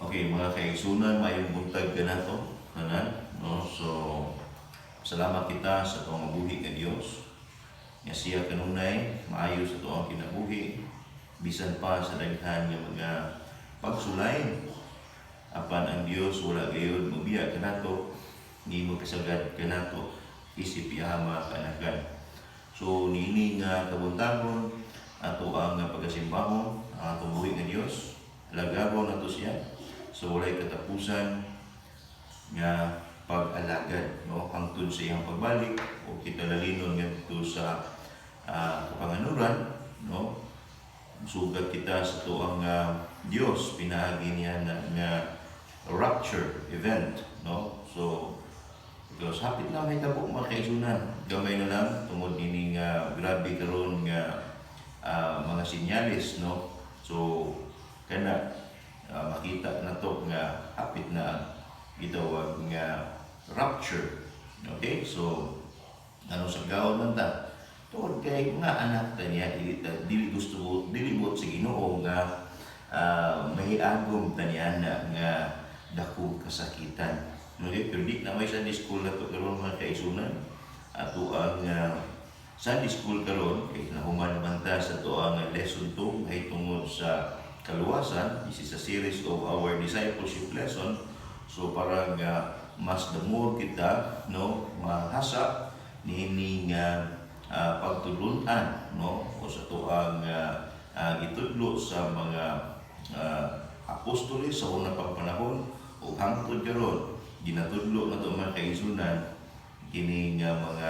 Okay, mga kaigsunan, mayong buntag ka na to, no? So, salamat kita sa itong mabuhi ka Diyos. Nga siya kanunay, maayo sa ito ang kinabuhi, bisan pa sa daghan nga mga pagsulay. Apan ang Diyos wala gayon mabiya ka na to, hindi mo kasagad ka na to, isip yama kanagan. So, niini nga kabuntagon, ato ang pagkasimbahon, ang atong buhi nga Diyos, lagabo na to siya. So walay katapusan nga pag-alagad, no, hangtod sa iyang pagbalik o kita lalinon ngadto sa kapanganuran, no. Sugat kita sa tuang Dios pinaagi niya nga rapture event, no. So because hapit na may tabo mga kaigsunan, gamay na lang tungod ini nga grabe karon nga mga sinyalis, no. So kana makita na to nga hapit na gitawag nga rapture. Okay, so ano sa gawon man ta tungod kay nga anak ta niya dili gusto dili mo sa Ginoo nga mahiagom ta niya nga dako kasakitan. Okay, pero di na may Sunday school na to karon mga kaigsunan. Ato ang Sunday school karon kay nahuman naman ta sa to ang lesson 2 ay tungod sa kaluwasan. This is a series of our discipleship lesson. So parang mas the more kita, no, mahasa niining pagtulunan, no, o sa tuang gitudlo sa mga apostoles sa unang pagpanahon o hangtod karon ginatudlo na to mga kaigsunan kining mga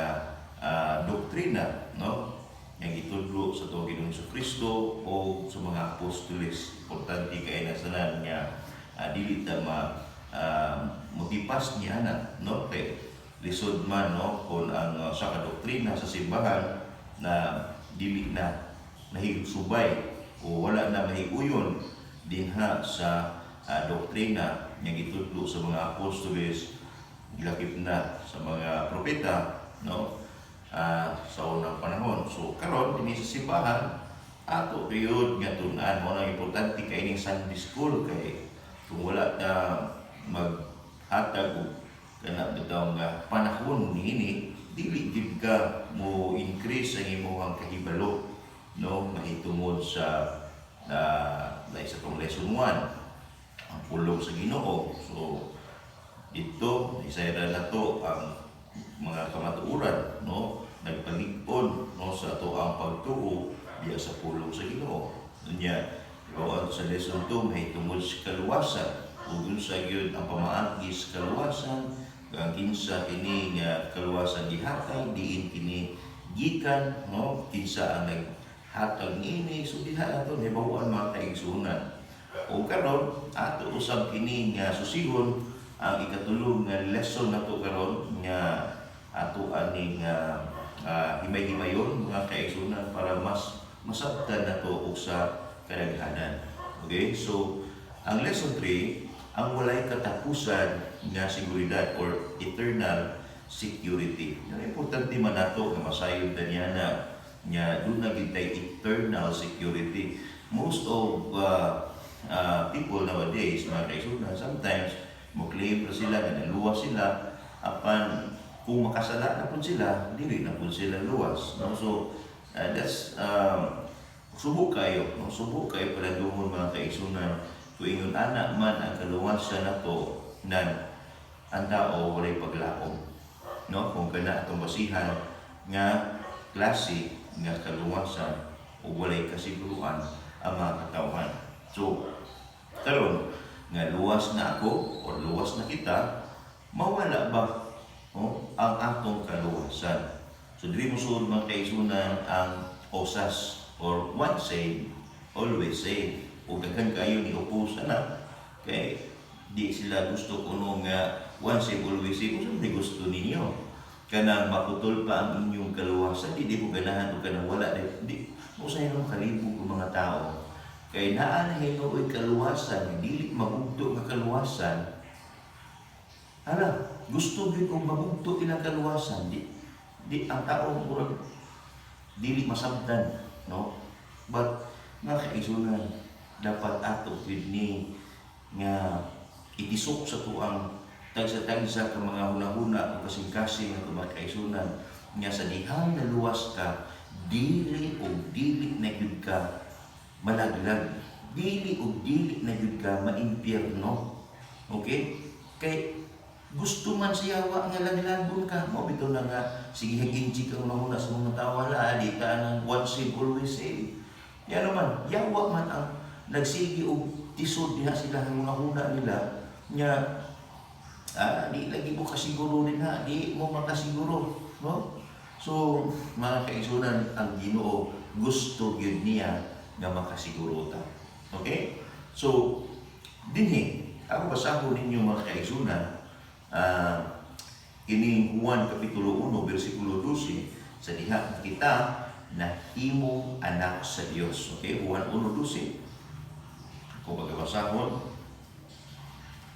doktrina, no, yang itudlo sa tuwag Ginoong Jesucristo o sa mga apostoles. Importante kay nasanan niya dili ta motipas niya na, no, kay lisod man, no, kung ang sa kadoktrina sa simbahan na dili na nahigusubay o wala na mahiguyon dinha sa doktrina yang itudlo sa mga apostoles, gilakip na sa mga propeta, no, sa unang panahon. So karon dinhi sa simbahan ato gyud nga tun-an mo nang importante kay ning Sunday school kay kung wala ta maghatag og kana bitaw nga panahon niini dili gid ka mo increase ang imong kahibalo, no, mahitungod sa sa tong lesson 1 ang pulong sa Ginoo. So dito isayra na to ang mga kamatuoran, no, nagpalig-on, no, sa ato ang pagtuo diya sa pulong sa Ginoo. Unya ikaw sa lesson 2 mahitungod sa kaluwasan ug sa gyud ang pamaagi sa kaluwasan ang kinsa kini nga kaluwasan gihatag diin kini gikan, no, kinsa ang naghatag niini. So diha nato hibaw-an mga kaigsunan. O karon ato usab kini nga susihon ang ikatulong nga lesson nato karon nga ato aning himay-himayon mga kaigsunan para mas masabtan nato og sa kadaghanan. Okay, so ang lesson 3 ang walay katapusan nga seguridad or eternal security. Yan importante man nato nga masayon niya na nya doon na gitay eternal security. Most of people nowadays mga kaigsunan sometimes mo claim pa sila nga naluwas sila apan kung makasala na po sila dili na po sila luwas, no? So that's subok kayo, no? Subok kayo palandungon mga kaigsunan kung ingon ana man ang kaluwasan nato nan ang tao walay paglaom, no, kung kana atong basihan nga klase nga kaluwasan o walay kasiguruan ang mga katawhan. So karon nga luwas na ako o luwas na kita, mawala ba, no, ang atong kaluwasan? So dili mo suod mga kaigsunan ang osas or once saved, always saved. O daghan kayo ni opose na kay di sila gusto kuno nga once saved, always saved. Kung saan gusto ninyo kanang maputol pa ang inyong kaluwasan, di mo ganahan o kanang wala di mo sa inyong kalibog ng mga tao kay naa na hinuoy kaluwasan, dili mabugto nga kaluwasan. Hala, gusto gyud kung mabugto ilang kaluwasan, di ang tao murag dili masabtan, no? But nga kaigsunan dapat ato gid ni nga itisok sa tuang tagsa-tagsa ka mga hunahuna o kasing-kasing at mga kaisunan nga sa dihang naluwas ka, dili o dili na yun ka malaglag, dili o dili na yun ka maimpyerno. Okay? Kay gusto man siya wa nga laglagon ka, mo bitaw na nga sige haginji kang mahuna sa mga tao, wala di ta nang once saved always saved. Yan naman, yawa man ang nagsigi og tisod diha sila ng mga huna nila nga di lagi mo kasiguro din ha, di mo makasiguro, no? So mga kaigsunan, ang Ginoo gusto gyud niya nga makasiguro ta. Okay? So dinhi ako basahon ninyo mga kaigsunan, kining Juan Kapitulo 1, versikulo 12, sa diha kita nahimong anak sa Dios. Okay, Juan 1:12. Kung magbasahon,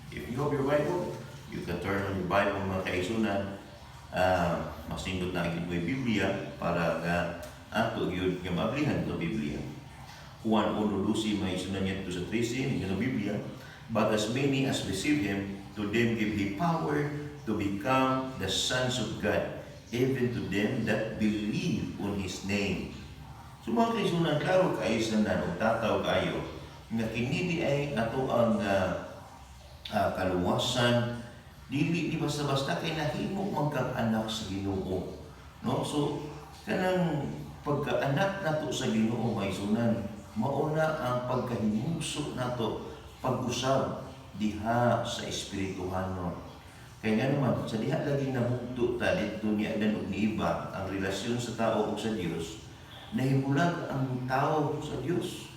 if you have your Bible, you can turn on your Bible mga kaigsunan. Masindot na agad mo yung Biblia para nga ato yun nga mablihan ito Biblia. Juan 1:12, may isunan niya ito sa 13, yung Biblia. But as many as receive Him, to them give He power to become the sons of God, even to them that believe on His name. So mga kaisunan, klaro kayo sa nanong tataw kayo, nga kinidi ay ato ang kaluwasan, dili di basta-basta kay nahimo magkaanak sa Ginoo. No? So, kanang pagkaanak nato sa Ginoo, may sunan, mauna ang pagkahimuso nato, pag-usab diha sa espirituhanon. Kaya nga naman, sa diha lagi nabugto ta dito ni Adan ug ni Eva, ang relasyon sa tao ug sa Dios, nahimulag ang tao sa Dios.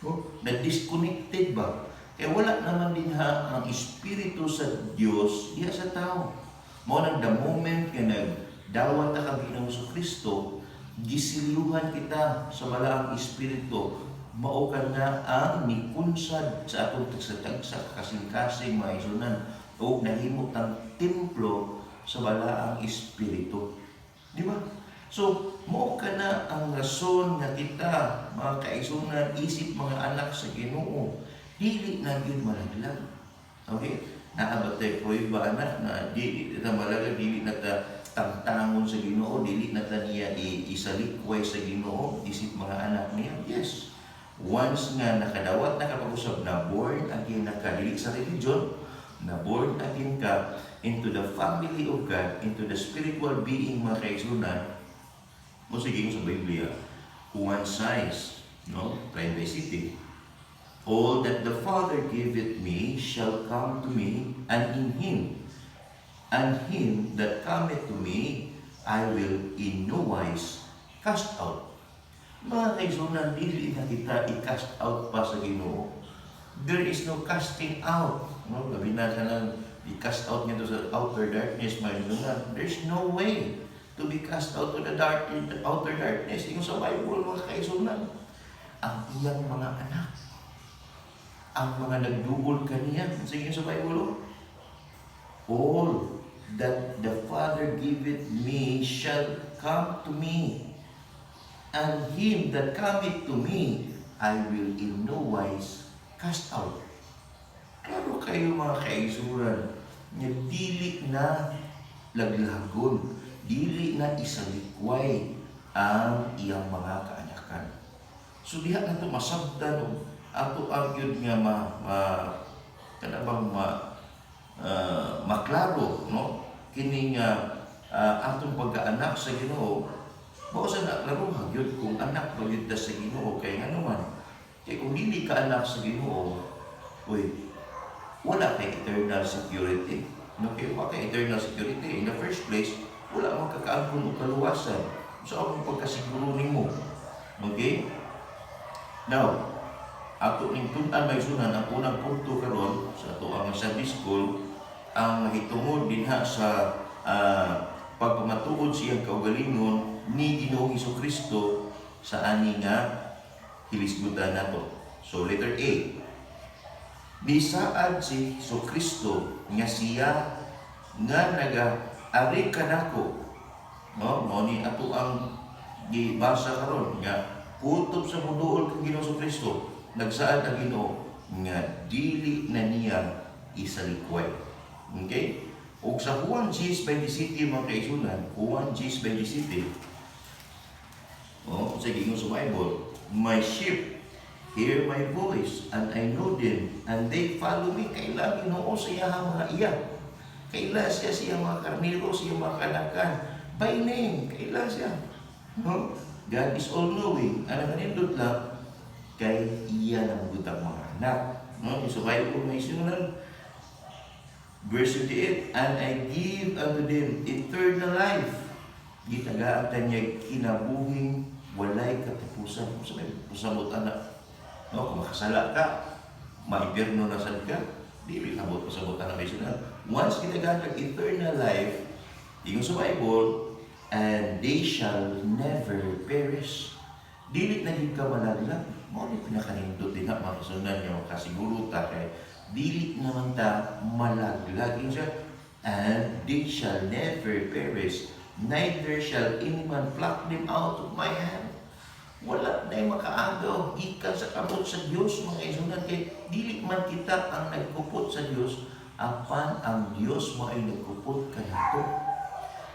No? Na-disconnected ba? Kaya wala naman din ang espiritu sa Dios diha sa tao. Mao nang the moment nga nagdawat ta kang Ginoong Kristo, gisiluhan kita sa balaang espiritu. Mao ka na ang nikunsad sa atong tagsa-tagsa kasing-kasing mga isunan o nahimot ang templo sa balaang espiritu. Di ba? So, mao ka na ang rason nga kita, mga kaisunan, isip mga anak sa Ginoo, dili na gyud malaglag. Okay? Naabatay prueba anak na dili na malaglag, dili na ta tangtangon sa Ginoo, dili na ta niya isalikway sa Ginoo, isip mga anak niya. Yes. Once nga nakadawat na kapag-usap na born again, nakadili sa religion, na born again ka into the family of God, into the spiritual being mga kaisunan, mo sige sa Biblia, one size, no? Privacy. All that the Father giveth me shall come to me, and him that cometh to me, I will in no wise cast out. Mga kaisunan, dili na kita i-cast out pa sa Ginoo. There is no casting out. No? Gabi na ka nang i-cast out nito sa outer darkness, mga kaisunan. There's no way to be cast out to the outer darkness. Yung sa Bible, mga kaisunan, ang iyang mga anak, ang mga nagdugol kaniya, sige sa Bible, all that the Father giveth me shall come to me, and him that cometh to me, I will in no wise cast out. Klaro kayo mga kaisuran, nga dili na laglagon, dili na isalikway ang iyang mga kaanakan. So diha na ito masabdan ato ang yun nga maklaro, no? Kini nga atong pagkaanak sa Ginoo. Mao sa naklaruhan yun kung anak ba yun sa Ginoo, kaya nga naman. Kaya kung hindi ka anak sa Ginoo, wala kay eternal security. No, kaya wala kay eternal security. In the first place, wala mong kakaangkon o kaluwasan. So, ang pagkasiguro nimo. Okay? Now, ato ning tun-an may sunan, ang unang punto karon sa ato ang Sunday School, ang hitungod dinha sa pagpamatuod siyang kaugalingon ni Ginoong Hesukristo sa ani nga hilisgutan nato. So letter A. Bisaad si Hesukristo nga siya nga naga-ari kanako. No, mao ni ato ang gibasa karon nga kutob sa muduol kang Ginoong Hesukristo, nagsaad ang Ginoo nga dili na niya is a liquid. Okay? O sa Juan 6:27 mga kaisunan, Juan 6:27, sa gingon sa Bible, my sheep hear my voice, and I know them, and they follow me. Kaila Ginoo siya mga iya. Kaila siya mga karnero, siya mga kanakan. By name, kaila siya. No? God is all-knowing. Ano kanindot lang, kay iya ng butang mga anak. No? So Bible may sinunan, verse 28, and I give unto them eternal life. Gitagaan niya kinabuhing walay katapusan. Sabi, pasamot anak. No, kung makasala ka, maipirno na sad ka, di bilabot pasamot anak. Once gitagaan kag eternal life, tingin sa Bible, and they shall never perish. Dili na gid ka malaglag. Mo ni pinakanindot din na makasunan niya makasiguro ta kay dili naman ta malaglag siya, and they shall never perish, neither shall any man pluck them out of my hand. Wala na yung makaagaw gikan sa kamot sa Dios mga isunan, kay dili man kita ang nagkupot sa Dios, apan ang Dios mo ay nagkupot kanito.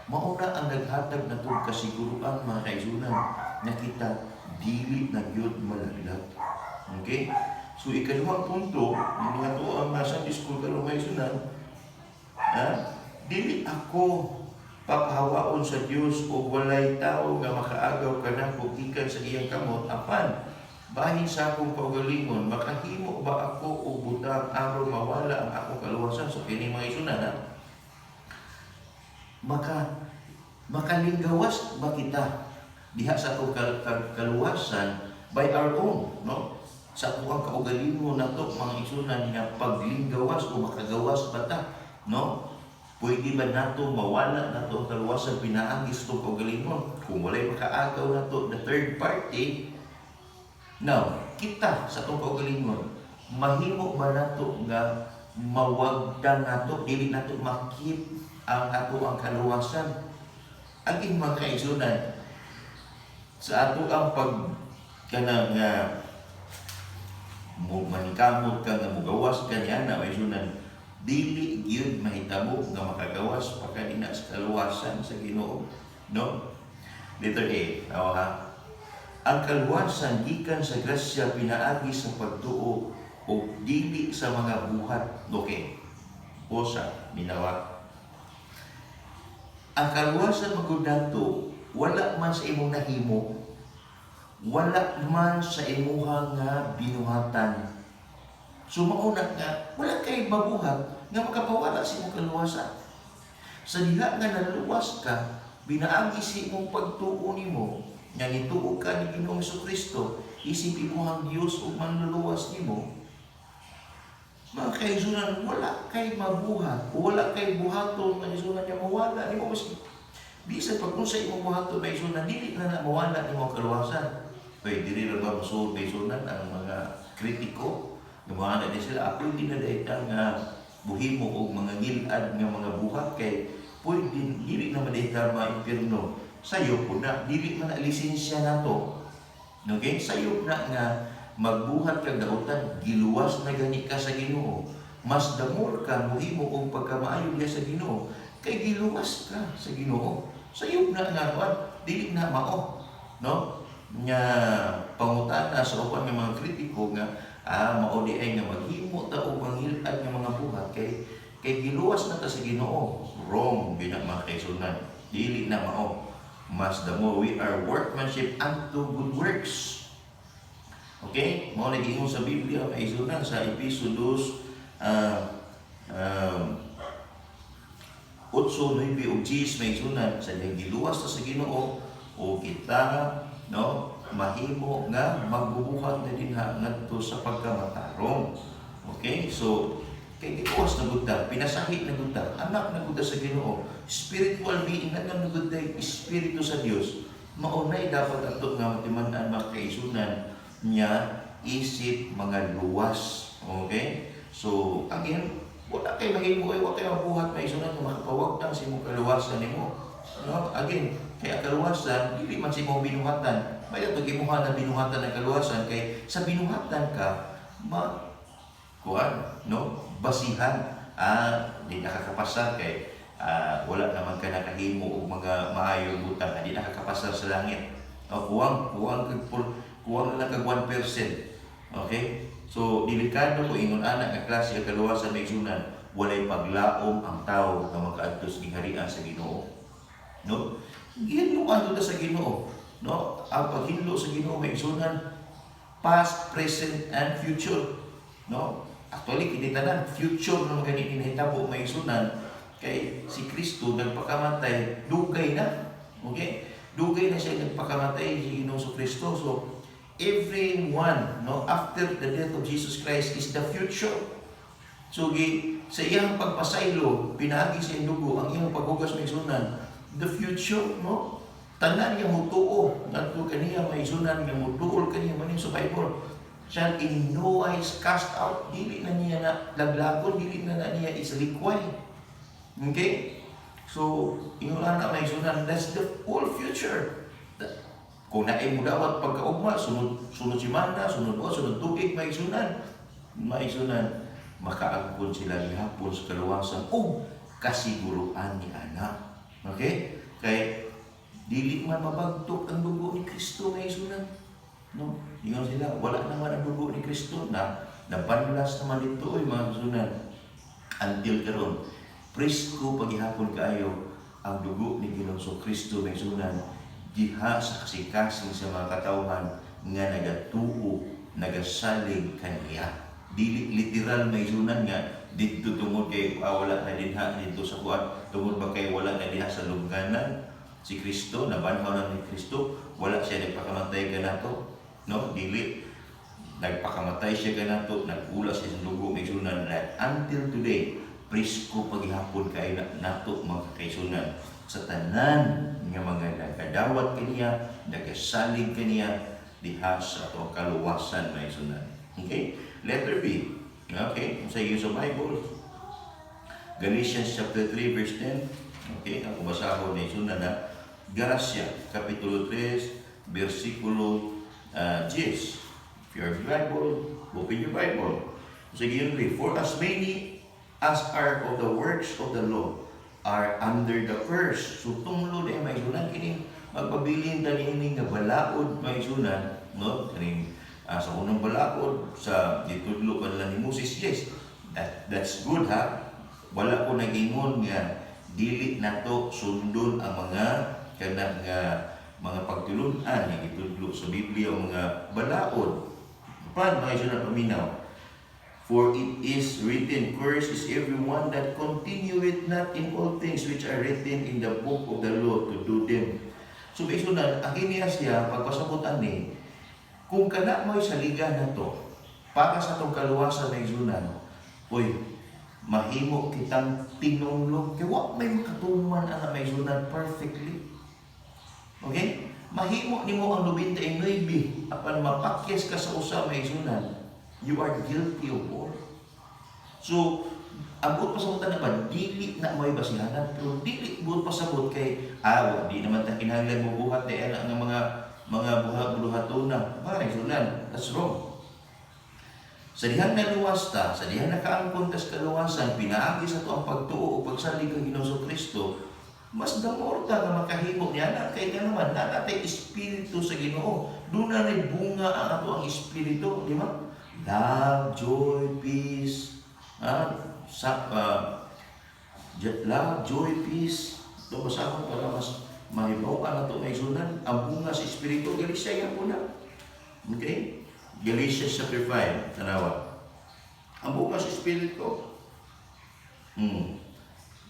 Mauna ang naghatag na itong kasiguruan mga kaisunan na kita dili na gyud malaglag. Okay? So, ikaduhang punto, yung nga ito ang Sunday School karong may sunan, dili ako papahawaon sa Dios o walay tao nga makaagaw ka na kung ikan sa iyang kamot, apan, bahin sa akong kaugalingon, makahimo ba ako o butang aron mawala ang akong kaluwasan? So, kini mga isunan, makalinggawas ba kita diha sa akong kaluwasan by our own, no? Sa akong kaugalingon na to, mga isunan nga paglinggawas o makagawas ba ta, no? Pwede ba nato mawala na to kaluwasan pinaagis itong kaugalingon? Kung walay makaagaw na to the third party, now, kita sa itong kaugalingon, mahimo ba nato nga mawagdan nato, dili nato makip ang ato ang kaluwasan? Ang mga kaisunan, sa ato ang kanang manikamot ka nga mugawas ka niya na kaisunan, dili gyud mahitabo nga makagawas pagkadina sa kaluwasan sa Ginoo, no? Letter A, ha? Ang kaluwasan gikan sa grasya pinaagi sa pagtuo o dili sa mga buhat. Okay. Usa, minawa. Ang kaluwasan magudnato wala man sa imong nahimo, wala man sa imuha nga binuhatan. So mauna nga, wala kay mabuhat nga makapawala sa imong kaluwasan. Sa diha nga naluwas ka, binaagi sa imong pagtuo nimo, nga nituo ka ni Ginoong Jesucristo, isipin mo ang Dios ug manluluwas nimo. Mga kaisunan, wala kay mabuhat, wala kay buhaton nga isunan niya mawala nimo maski. Bisa pag kung sa imong buhaton na isunan, dili na mawala nimo kaluwasan. Kaya dili ra ba masulod na isunan ang mga kritiko? Gumawa na sila, ako hindi na dahil nga buhimo o mga ngilad nga mga buhat kay pwede dili na madahita ma-impirno. Sayo po na, dili man na lisensya na to. Okay? Sayo na nga magbuhat kag dautan, giluwas na gani ka sa Ginoo. Mas damor ka muhimo og pagkamaayo niya sa Ginoo kay giluwas ka sa Ginoo. Sayo na nga kuan, dili na mao, no? Nga pangutana sa uban nga mga kritiko nga mao di ay nga maghimo ta og manghilad nga mga buhat kay giluwas na ta sa Ginoo. Wrong gina mga kaisunan. Dili na mao. Mas the more we are workmanship unto good works. Okay? Mao na giingon sa Biblia kaisunan sa Episodos 8:9 ug 10 may sunan sa giluwas ta sa Ginoo o kita no mahimo nga magbubuhat na dinha ngadto sa pagkamatarong. Okay? So kay giluwas na gud ta, pinasahi na gud ta, anak na gud sa Ginoo, spiritual being na gud ta, espiritu sa Dios. Mao na dapat ato nga matiman-an makaisunan niya isip mga luwas. Okay? So again, wala kay mahimo ay wala kay mabuhat na isunan nga makapawagtang sa imong kaluwasan nimo. No? Again, kaya kaluwasan dili man sa imong binuhatan. Maya to gimuha na binuhatan ng kaluwasan kay sa binuhatan ka kuan, no? basihan. Di nakakapasar kay wala naman ka nakahimo o mga maayong butang, di nakakapasar sa langit. Kuwang lang kag 1%. Okay? So, delikado ko ingon anak nga klase nga kaluwasan may sunan, walay paglaom ang tao nga makaadto sa giharian sa Ginoo. No? Ginluan ta sa Ginoo. No? Ang paghinlo sa Ginoo may sunan, past, present, and future. No? Actually, kinitanan, future ng mga hinahitabo may sunan, kay si Kristo nagpakamatay, dugay na. Okay? Dugay na siya nagpakamatay si Ginoo sa Kristo. So, everyone, no, after the death of Jesus Christ is the future. So, sa iyang pagpasaylo, pinagi sa iyang dugo, ang iyang paghugas may sunan, the future, no? Tanan niya mutuo, ngadto kaniya may sunan nga mutuol kaniya maning sa Bible. Shall in no wise cast out, dili na niya na laglagon, dili na niya isalikway. Okay? So, ingon na may sunan, that's the whole future. Kung naay mo dawat pagkaugma, sunod si Manda, sunod tubig, may sunan, makaagpon sila gihapon sa kaluwasan o kasiguruan ni anak. Okay? Kay dili man mabagtok ang dugo ni Kristo may sunan. No? Ingon sila, wala naman ang dugo ni Kristo na nabanlas naman dito mga sunan. Until karon, presko paghihapon kaayo ang dugo ni Ginoong Kristo may sunan diha sa kasing-kasing sa mga katawhan nga nagatuo, nagasalig kaniya. Dili literal may sunan nga dito tungod kay wala na dinha dito sa kuan, tungod ba kay wala na diha sa lubnganan si Kristo, nabanhaw na ni Kristo, wala siya nagpakamatay kanato, no? Dili nagpakamatay siya kanato, nagula siya sa dugo may sunan. Until today, presko paghihapon kay nato mga kaisunan sa tanan nga mga nagkadawat kaniya, nagasalig kaniya diha sa atong kaluwasan may sunan. Okay? Letter B. Okay? Sa iyo sa Bible. Galatians chapter 3 verse 10. Okay? Ako basahon na sunan na Galatia kapitulo 3 versikulo 10. If you have Bible, open your Bible. Sige yun, for as many as are of the works of the law are under the curse. So tunglo na may sunan kini magpabilin tani ini nga balaod may sunan, no? Kani sa unang balaod sa ditudlo kanila ni Moses. Yes, that's good ha. Wala ko nagingon nga dili nato sundon ang mga kana nga mga pagtulunan nga gitudlo sa Biblia o mga balaod. Pan may sunan paminaw. For it is written, cursed is everyone that continueth not in all things which are written in the book of the law to do them. So, isunan, ang iniya siya, pagpasabutan ni, kung kana mo'y saligan na to, para sa itong kaluwasan na isunan, uy, mahimo kitang tinulog, kaya wak may makatuman ang may isunan perfectly. Okay? Mahimo ni mo ang 99, apan mapakyas ka sa usa may isunan, you are guilty of all. So, abot pa sa na ba, dili na may basihanan, pero dili abot pa sa kay di naman ta kinahanglan mo buhat dahil ang mga buhat-buhaton na. Ay, sunan, that's wrong. Sa dihang naluwas ta, sa dihang nakaangkon tas kaluwasan, pinaagi sa to ang pagtuo o pagsalig kang Ginoo Kristo, mas damorta nga makahimo niya na kay naman natay espiritu sa Ginoo. Doon na rin bunga ang ato ang espiritu, di ba? Love, joy, peace, love, joy, peace. Ito masakot para mas mahibaw ka na ito may sunan. Ang bunga sa Espiritu, Galatia yan po na. Okay? Galatians chapter 5, tanawa. Ang bunga sa Espiritu.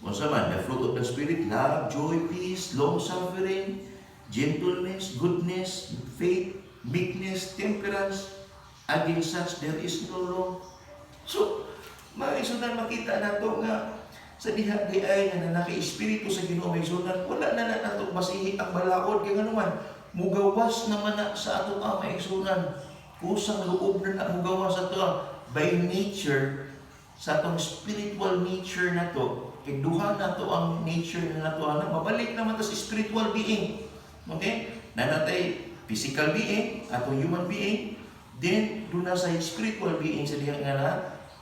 Once man, the fruit of the Spirit, love, joy, peace, long-suffering, gentleness, goodness, faith, meekness, temperance. Against such, there is no law. So, mga isunan makita na ito nga sa diha-diay nga naka-espiritu sa Ginoo may isunan, wala na nato basihi ang balaod. Kaya nga naman, mugawas naman na sa ato ang may isunan. Kusang loob na mugawas sa ito. By nature, sa atong spiritual nature na ito, kaya duha na ito ang nature na ito, mabalik naman ito sa spiritual being. Okay? Na natay physical being, atong human being, then, doon na sa spiritual being sa diyan nga na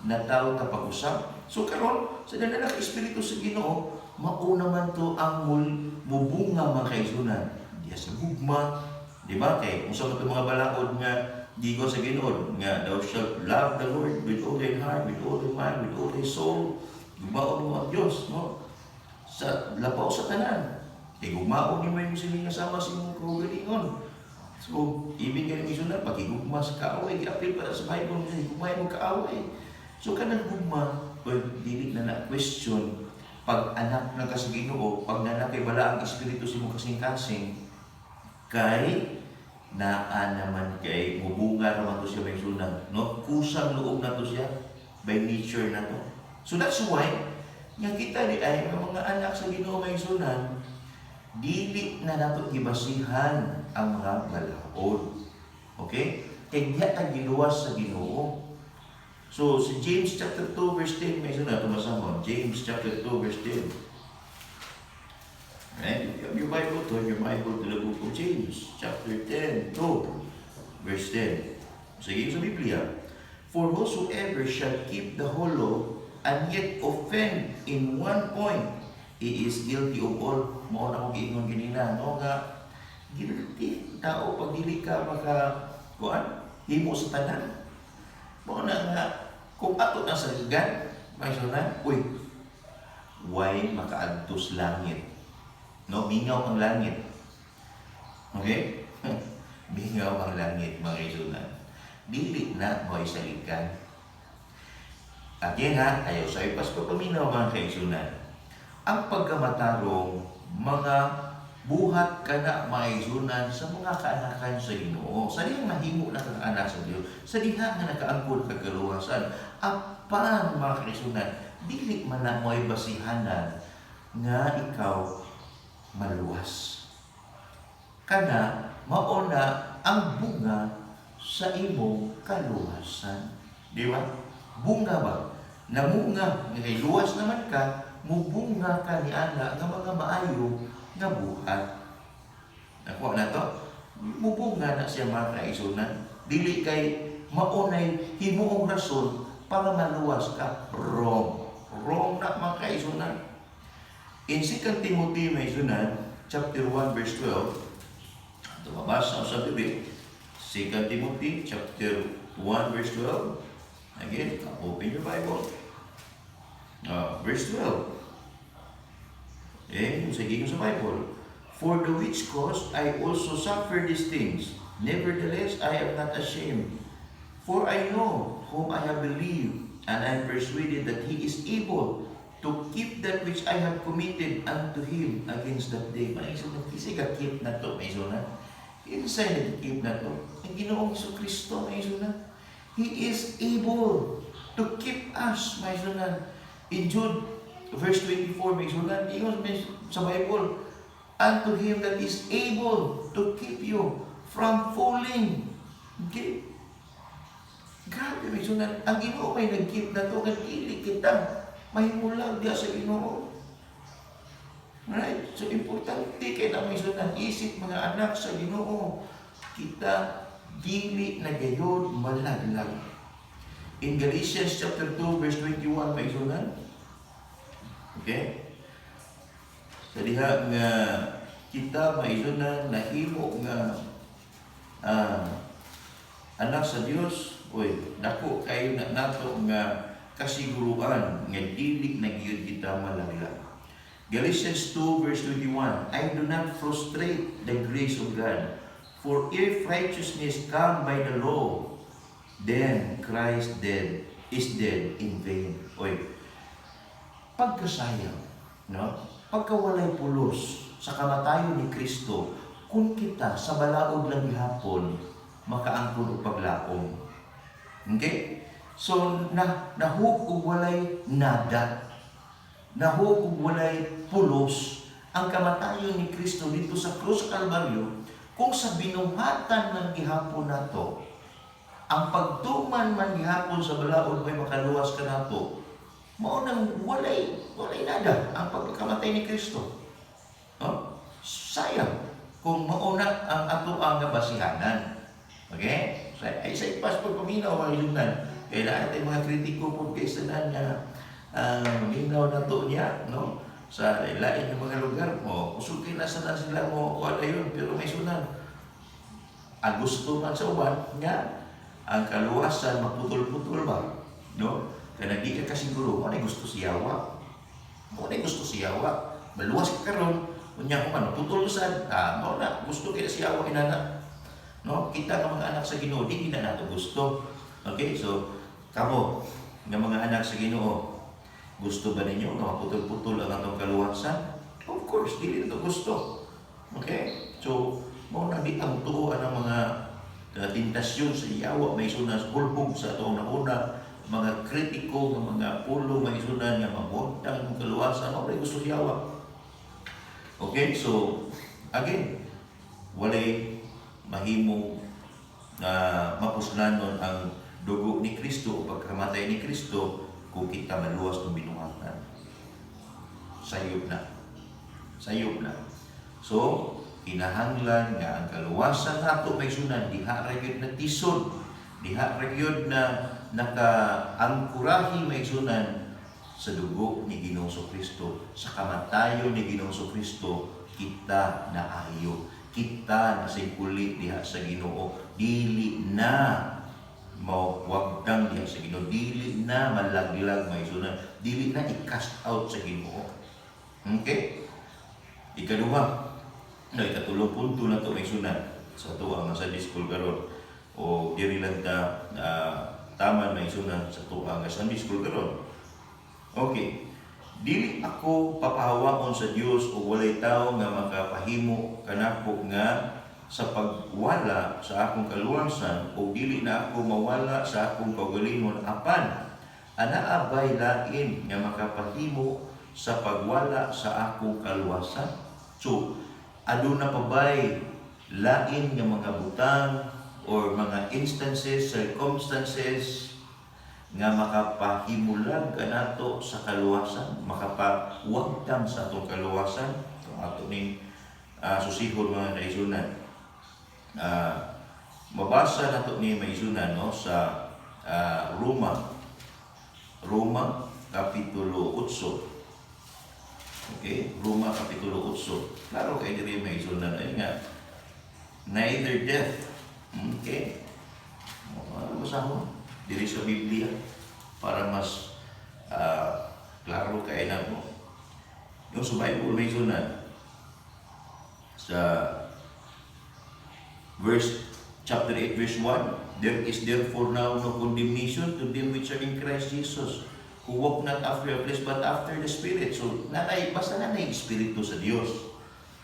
na tao tapag-usap. So karon sa dala ng Espiritu sa Ginoo, mauna man to ang mubunga mga kaisunan. Diya sa gugma, di ba? Kay kung sa mga balaod nga di ko sa Ginoo nga thou shalt love the Lord with all thy heart, with all thy mind, with all thy soul. Gugmaon mo ang Diyos, no? Sa labaw sa tanan. Kay gugmaon ni mo yung siling kasama sa imong kaugalingon. So, ibig nga yung na pagigugma sa kaaway, i-appeal para sa Bible, gugmay mo kaaway. So, kanang gugma, dili na na-question, pag anak na ka sa Ginoo, pag nanak kay bala ang Espiritu sa imong kasing-kasing, kay naa naman kay mubunga naman to siya may sunan, no? Kusang loob na to siya, by nature na to. So, that's why, nga kita di ay mga anak sa Ginoo may sunan, dili na nato ibasihan ang mga balaod. Okay? Kaya diya ta giluwas sa Ginoo. So, si James chapter 2 verse 10, may isa na tumasama. James chapter 2 verse 10. Right? If you have your Bible, turn your Bible to the book of James, chapter 10, 2, verse 10. Sige sa Biblia. For whosoever shall keep the whole law and yet offend in one point, he is guilty of all. Mao na ko giingon ganina, no nga guilty tao pag dili ka kuan himo sa tanan. Mao na nga kung ato na sa ligan, may sunan, uy, why makaadtos langit? No, mingaw ang langit. Okay? Mingaw ang langit, mga sunan. Dili na mo isalikan. Again ha, ayaw sa ipas pa paminaw mga kaisunan. Ang pagkamatarong mga buhat ka na maisunan sa mga kaanakan sa Ginoo. Sa dihang nahimo na kang anak sa Dios, sa dihang na nakaangkol kagaluhasan, apan mga kaisunan, dili man na mo'y basihanan nga ikaw maluwas. Kana, mauna ang bunga sa imong kaluwasan. Di ba? Bunga ba? Namunga, ngay luwas naman ka, mubunga ka ni ana nga mga maayo nga buhat. Nakuha na to? Mubunga na siya mga kaisunan. Dili kay maunay himuong rason para maluwas ka. Wrong. Wrong na mga kaisunan. In 2 Timothy may sunan, chapter 1 verse 12, ito mabasa sa bibig. 2 Timothy chapter 1 verse 12. Again, open your Bible. Verse 12. Sige ko sa Bible. For the which cause I also suffer these things. Nevertheless, I am not ashamed. For I know whom I have believed, and I am persuaded that He is able to keep that which I have committed unto Him against that day. Maisog na, kasi ka-keep na to, maisog na. Inside na-keep na to. Ang Ginoong Kristo, maisog na. He is able to keep us, maisog na. In Jude, verse 24, maisog na, sa Bible, unto Him that is able to keep you from falling. Okay? Grabe, maisog na. Ang Ginoo may nag-keep na to, nag-ili kita. Mahimulang diya sa Ginoo. Right? So, importante kaya na may sunang isip mga anak sa Ginoo. Kita, dili na gayon malaglag. In Galatians chapter 2, verse 21, may sunan. Okay? Sa diha nga, kita may sunan na himo nga anak sa Dios. Uy, dako kayo na nato nga kasiguruan nga dili na gyud kita malaglag. Galatians 2 verse 21, I do not frustrate the grace of God, for if righteousness come by the law, then Christ is dead in vain. Oy, pagkasayang, no? Pagkawalay pulos sa kamatayon ni Kristo, kung kita sa balaod lang gihapon, makaangkon og paglaom. Okay? So, nahug og walay nada, nahug og walay pulos ang kamatayon ni Kristo dito sa krus sa Kalbaryo. Kung sa binuhatan ng gihapon nato, ang pagtuman man gihapon sa balaod may makaluwas ka nato, mao nang walay nada ang pagkamatay ni Kristo. No? Sayang kung mao na ang ato ang basihanan. Okay? Sa ipas pagpaminaw mga ilunan, Kaya natin mga kritiko po kaysa na linaw na to niya, no? Sa lain ng mga lugar mo, usulkin na sana sila mo, wala yun, pero may sunan. Ang gusto man sa uban, nga, ang kaluwasan, maputol-putol ba? No? Kaya di ka kasiguro, mo na gusto siyawa. Mo na gusto siyawa. Maluwas ka karon, kunya ko man, putol sad, mo na, gusto kaya siyawa inana. No? Kita ng mga anak sa Ginoo, di na nato gusto. Okay, so, kamo, ng mga anak sa Ginoo, gusto ba ninyo na maputol-putol ang atong kaluwasan? Of course, dili ito gusto. Okay? So, mo na di ang tuuan ng mga tentasyon sa iyawa, may sunas hulbog sa atong nauna, mga kritiko, mga pulo, may sunan nga mabuntang ng kaluwasan, mo rin gusto iyawa. Okay? So, again, walay mahimo na mapuslanon ang dugo ni Kristo o pagkamatay ni Kristo kung kita maluwas ng binuhatan. Sayop na. Sayop na. So, kinahanglan nga ang kaluwasan nato may sunan, diha ra gyud na tisod, diha ra gyud na nakaangkurahi may sunan sa dugo ni Ginoong Kristo, sa kamatayon ni Ginoong Kristo, kita naayo, kita na singkuli diha sa Ginoo, dili na mawagdang diha sa Ginoo, dili na malaglag may sunan, dili na i-cast out sa Ginoo. Okay? Ikaduha, ikatulong punto na ito may sunan sa ito ang Sunday School karon o diri lang taman may sunan sa ito ang Sunday School karon. Okay, dili ako papahawakon sa Dios o walay tao nga makapahimo kanako nga sa pagwala sa akong kaluwasan o dili na ako mawala sa akong kaugalingon apan anaabay lain nga makapahimo sa pagwala sa akong kaluwasan. So, aduna pa ba'y lain nga mga butang or mga instances, circumstances nga makapahimulag kanato sa kaluwasan, makapawagdam sa atong kaluwasan. So, ato ning susihon mga kaisunan. Mabasa nato ni maisunan no sa Roma kapitulo 8. Okay, Roma kapitulo 8. Klaro kay diri maisunan ay nga neither death. Okay. Basa mo diri sa Biblia para mas klaro kay na mo. Yung sa Bible maisunan sa chapter 8 verse 1, there is therefore now no condemnation to them which are in Christ Jesus, who walk not after the flesh but after the Spirit. So, basta nanay Espiritu sa Diyos.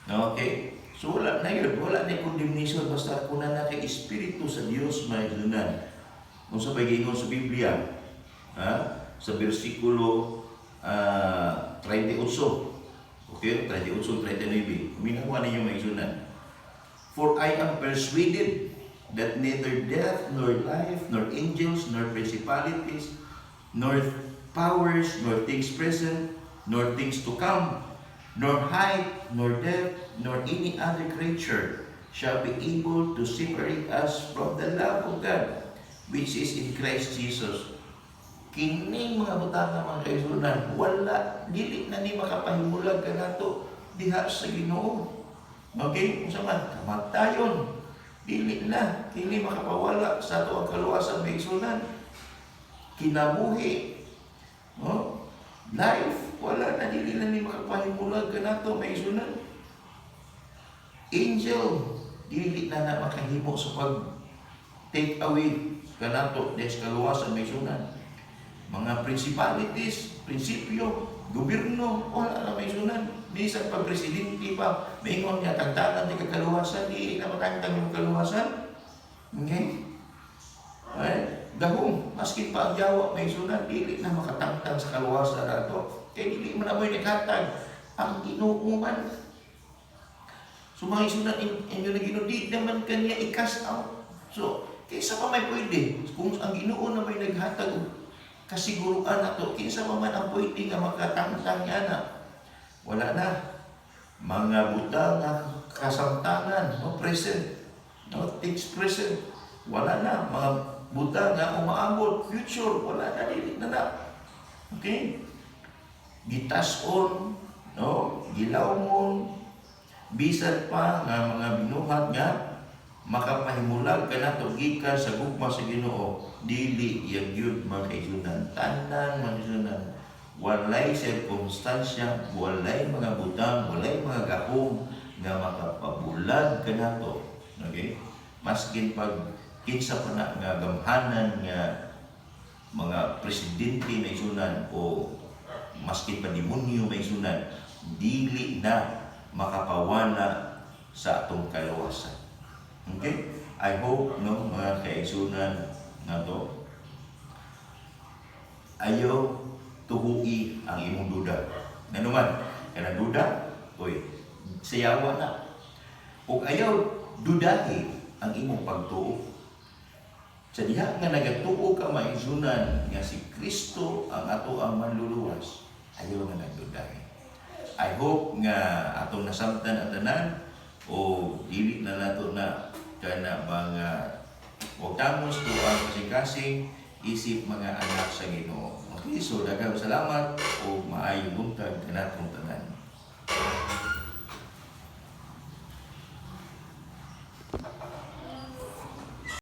Okay? So, wala na yun. Wala na condemnation basta kung na kay Espiritu sa Diyos may lunan. Kung sa pag-iingon sa Biblia, sa versikulo 38, okay? 38-39, minawa ninyo may lunan. For I am persuaded that neither death, nor life, nor angels, nor principalities, nor powers, nor things present, nor things to come, nor height, nor depth, nor any other creature shall be able to separate us from the love of God, which is in Christ Jesus. Kining mga butang mga kaisunan, wala, dili na ni makapahimulag ka nato diha sa Ginoo. Okay? Kung saan kamatayon, dili na, dili makapawala sa ato ang kaluwasan may isunan. Kinabuhi, life, wala na, dili na ni makapahimulag ka nato may isunan. Angel, dili na makahimo sa pag take away ka nato des kaluwasan may isunan. Mga principalities, prinsipyo, gobyerno, wala na may isunan. Di sa pagpresidente pa, may ingon niya, tagtanan di kakaluwasan, di na matangtang yung kaluwasan. Okay? Ay, dahong, maskin pa ang Jawa, may sunan, dili na makatangtang sa kaluwasan na ito. Kaya dili mo na mo'y nakatag ang inuuman. So mga isunan, inyo na Ginoo, di naman kanya i-cast out. So, kaysa pa may pwede, kung ang Ginoo na may naghatag kasiguruan na ito, kaysa pa man ang pwede nga makatangtang niya na. Wala na. Mga butang na kasamtangan, no present, no things present. Wala na. Mga butang nga umaabot future wala na dili na. Okay? Gitason, no? Gilawmon, bisan pa nga mga binuhat nga makapahimulag ka na gikan sa gugma sa Ginoo, dili yang gyud mga kaigsunan. Tanan mga kaigsunan, walay sirkumstansya, walay mga butang, walay mga gahom nga makapabulag ka na to. Okay? Maskin pag kinsa pa na nga gamhanan nga mga presidente na isunan o maskin pa demonyo may isunan, dili na makapawala sa atong kalawasan. Okay? I hope no mga kaigsunan na to ayaw tuhui ang imong duda. Nanuman, kana duda, oy, sayawa na. Ug ayaw dudahi ang imong pagtuo. Sa diha nga nagatuo ka maigsunan nga si Kristo ang ato ang manluluwas, ayaw nga nagdudahi. I hope nga atong nasabtan ang tanan o dili na nato na kana mga wagtamos to ang kasing-kasing isip mga anak sa Ginoo. Okay, so daghang salamat o maayong buntag kanatong tanan.